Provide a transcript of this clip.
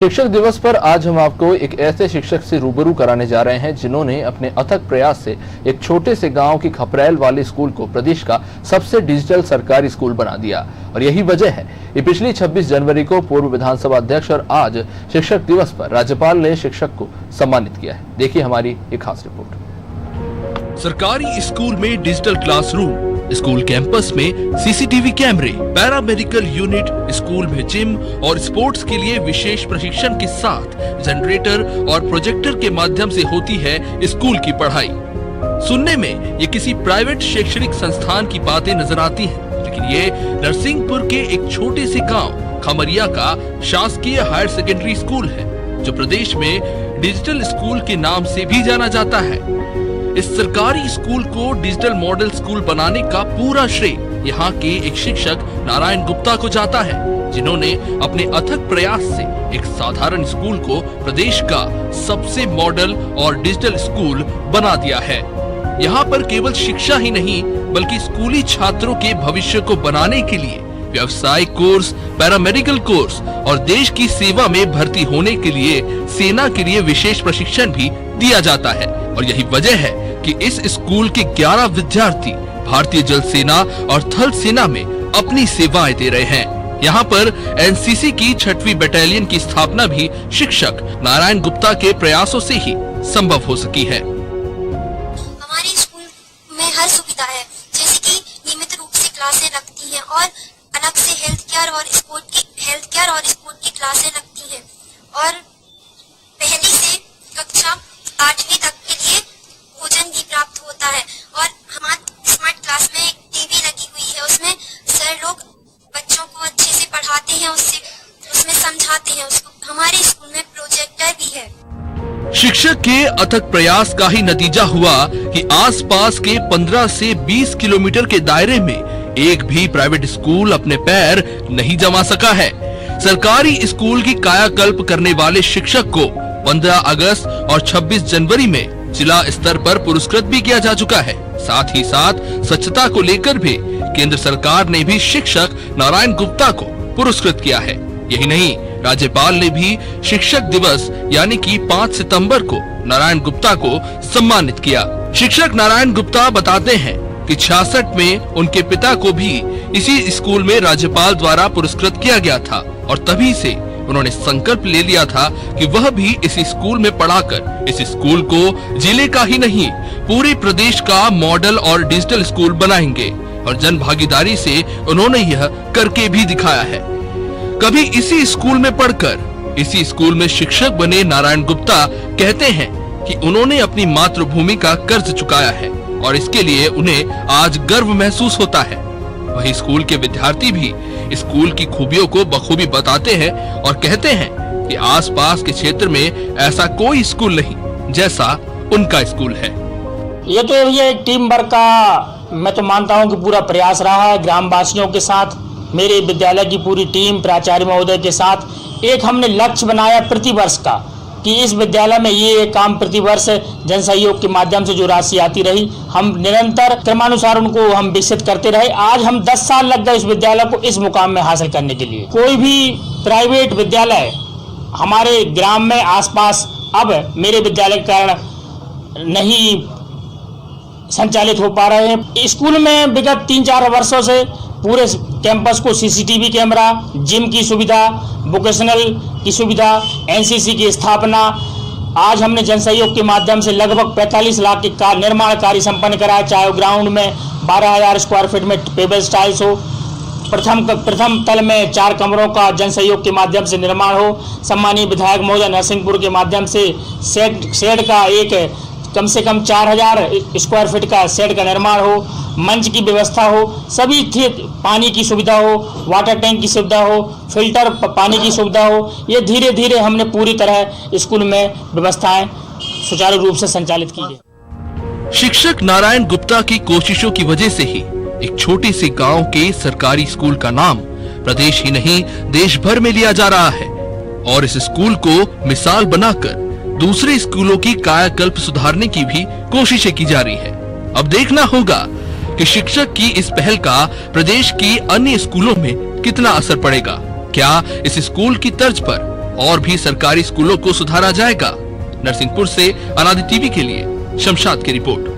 शिक्षक दिवस पर आज हम आपको एक ऐसे शिक्षक से रूबरू कराने जा रहे हैं जिन्होंने अपने अथक प्रयास से एक छोटे से गांव की खपरेल वाले स्कूल को प्रदेश का सबसे डिजिटल सरकारी स्कूल बना दिया। और यही वजह है कि पिछली 26 जनवरी को पूर्व विधानसभा अध्यक्ष और आज शिक्षक दिवस पर राज्यपाल ने शिक्षक को सम्मानित किया है। देखिए हमारी एक खास रिपोर्ट। सरकारी स्कूल में डिजिटल क्लासरूम, स्कूल कैंपस में सीसीटीवी कैमरे, पैरामेडिकल यूनिट, स्कूल में जिम और स्पोर्ट्स के लिए विशेष प्रशिक्षण के साथ जनरेटर और प्रोजेक्टर के माध्यम से होती है स्कूल की पढ़ाई। सुनने में ये किसी प्राइवेट शैक्षणिक संस्थान की बातें नजर आती हैं, लेकिन ये नरसिंहपुर के एक छोटे से गांव खमरिया का शासकीय हायर सेकेंडरी स्कूल है, जो प्रदेश में डिजिटल स्कूल के नाम से भी जाना जाता है। इस सरकारी स्कूल को डिजिटल मॉडल स्कूल बनाने का पूरा श्रेय यहाँ के एक शिक्षक नारायण गुप्ता को जाता है, जिन्होंने अपने अथक प्रयास से एक साधारण स्कूल को प्रदेश का सबसे मॉडल और डिजिटल स्कूल बना दिया है। यहाँ पर केवल शिक्षा ही नहीं बल्कि स्कूली छात्रों के भविष्य को बनाने के लिए व्यावसायिक कोर्स, पैरामेडिकल कोर्स और देश की सेवा में भर्ती होने के लिए सेना के लिए विशेष प्रशिक्षण भी दिया जाता है। और यही वजह है कि इस स्कूल के 11 विद्यार्थी भारतीय जल सेना और थल सेना में अपनी सेवाएं दे रहे हैं। यहाँ पर एनसीसी की 6वीं बटालियन की स्थापना भी शिक्षक नारायण गुप्ता के प्रयासों से ही संभव हो सकी है। हमारे स्कूल में हर सुविधा है, जैसे कि नियमित रूप से क्लासें लगती हैं और अलग से हेल्थ केयर और स्पोर्ट की क्लासें लगती हैं और पहली से कक्षा 8वीं तक के लिए भोजन भी प्राप्त होता है। और हमारे स्मार्ट क्लास में एक टीवी लगी हुई है, उसमें सर लोग बच्चों को अच्छे से पढ़ाते हैं, उसमें समझाते हैं उसको। हमारे स्कूल में प्रोजेक्टर भी है। शिक्षक के अथक प्रयास का ही नतीजा हुआ कि आसपास के 15 से 20 किलोमीटर के दायरे में एक भी प्राइवेट स्कूल अपने पैर नहीं जमा सका है। सरकारी स्कूल की कायाकल्प करने वाले शिक्षक को 15 अगस्त और 26 जनवरी में जिला स्तर पर पुरस्कृत भी किया जा चुका है। साथ ही साथ स्वच्छता को लेकर भी केंद्र सरकार ने भी शिक्षक नारायण गुप्ता को पुरस्कृत किया है। यही नहीं, राज्यपाल ने भी शिक्षक दिवस यानी कि 5 सितंबर को नारायण गुप्ता को सम्मानित किया। शिक्षक नारायण गुप्ता बताते हैं कि 66 में उनके पिता को भी इसी स्कूल में राज्यपाल द्वारा पुरस्कृत किया गया था और तभी से उन्होंने संकल्प ले लिया था कि वह भी इस स्कूल में पढ़ाकर इस स्कूल को जिले का ही नहीं पूरे प्रदेश का मॉडल और डिजिटल स्कूल बनाएंगे। और जन भागीदारी से उन्होंने यह करके भी दिखाया है। कभी इसी स्कूल में पढ़कर इसी स्कूल में शिक्षक बने नारायण गुप्ता कहते हैं कि उन्होंने अपनी मातृभूमि का कर्ज चुकाया है और इसके लिए उन्हें आज गर्व महसूस होता है। वही स्कूल के विद्यार्थी भी स्कूल की खूबियों को बखूबी बताते हैं और कहते हैं कि आसपास के क्षेत्र में ऐसा कोई स्कूल नहीं जैसा उनका स्कूल है। ये टीम वर्क का मैं तो मानता हूं कि पूरा प्रयास रहा है। ग्रामवासियों के साथ, मेरे विद्यालय की पूरी टीम, प्राचार्य महोदय के साथ एक हमने लक्ष्य बनाया प्रतिवर्ष का कि इस विद्यालय में ये काम प्रतिवर्ष जन सहयोग के माध्यम से जो राशि आती रही, हम निरंतर क्रमानुसार उनको हम विकसित करते रहे। आज हम 10 साल लग गए इस विद्यालय को इस मुकाम में हासिल करने के लिए। कोई भी प्राइवेट विद्यालय हमारे ग्राम में आसपास अब मेरे विद्यालय के कारण नहीं संचालित हो पा रहे हैं। स्कूल में विगत 3-4 वर्षों से पूरे कैंपस को सीसीटीवी कैमरा, जिम की सुविधा, वोकेशनल की सुविधा, एनसीसी की स्थापना, आज हमने जन सहयोग के माध्यम से लगभग 45 लाख के निर्माण कार्य संपन्न कराया। चाहे ग्राउंड में 12,000 स्क्वायर फीट में पेबल टाइल्स हो, प्रथम तल में 4 कमरों का जन सहयोग के माध्यम से निर्माण हो, सम्मानीय विधायक महोदय नरसिंहपुर के माध्यम से शेड का एक कम से कम 4,000 स्क्वायर फीट का शेड का निर्माण हो, मंच की व्यवस्था हो, सभी पानी की सुविधा हो, वाटर टैंक की सुविधा हो, फिल्टर पानी की सुविधा हो। ये धीरे धीरे हमने पूरी तरह स्कूल में व्यवस्थाएं सुचारू रूप से संचालित की है। शिक्षक नारायण गुप्ता की कोशिशों की वजह से ही एक छोटे से गांव के सरकारी स्कूल का नाम प्रदेश ही नहीं देश भर में लिया जा रहा है और इस स्कूल को मिसाल बनाकर दूसरे स्कूलों की कायाकल्प सुधारने की भी कोशिशें की जा रही है। अब देखना होगा कि शिक्षक की इस पहल का प्रदेश की अन्य स्कूलों में कितना असर पड़ेगा। क्या इस स्कूल की तर्ज पर और भी सरकारी स्कूलों को सुधारा जाएगा। नरसिंहपुर से अनादि टीवी के लिए शमशाद की रिपोर्ट।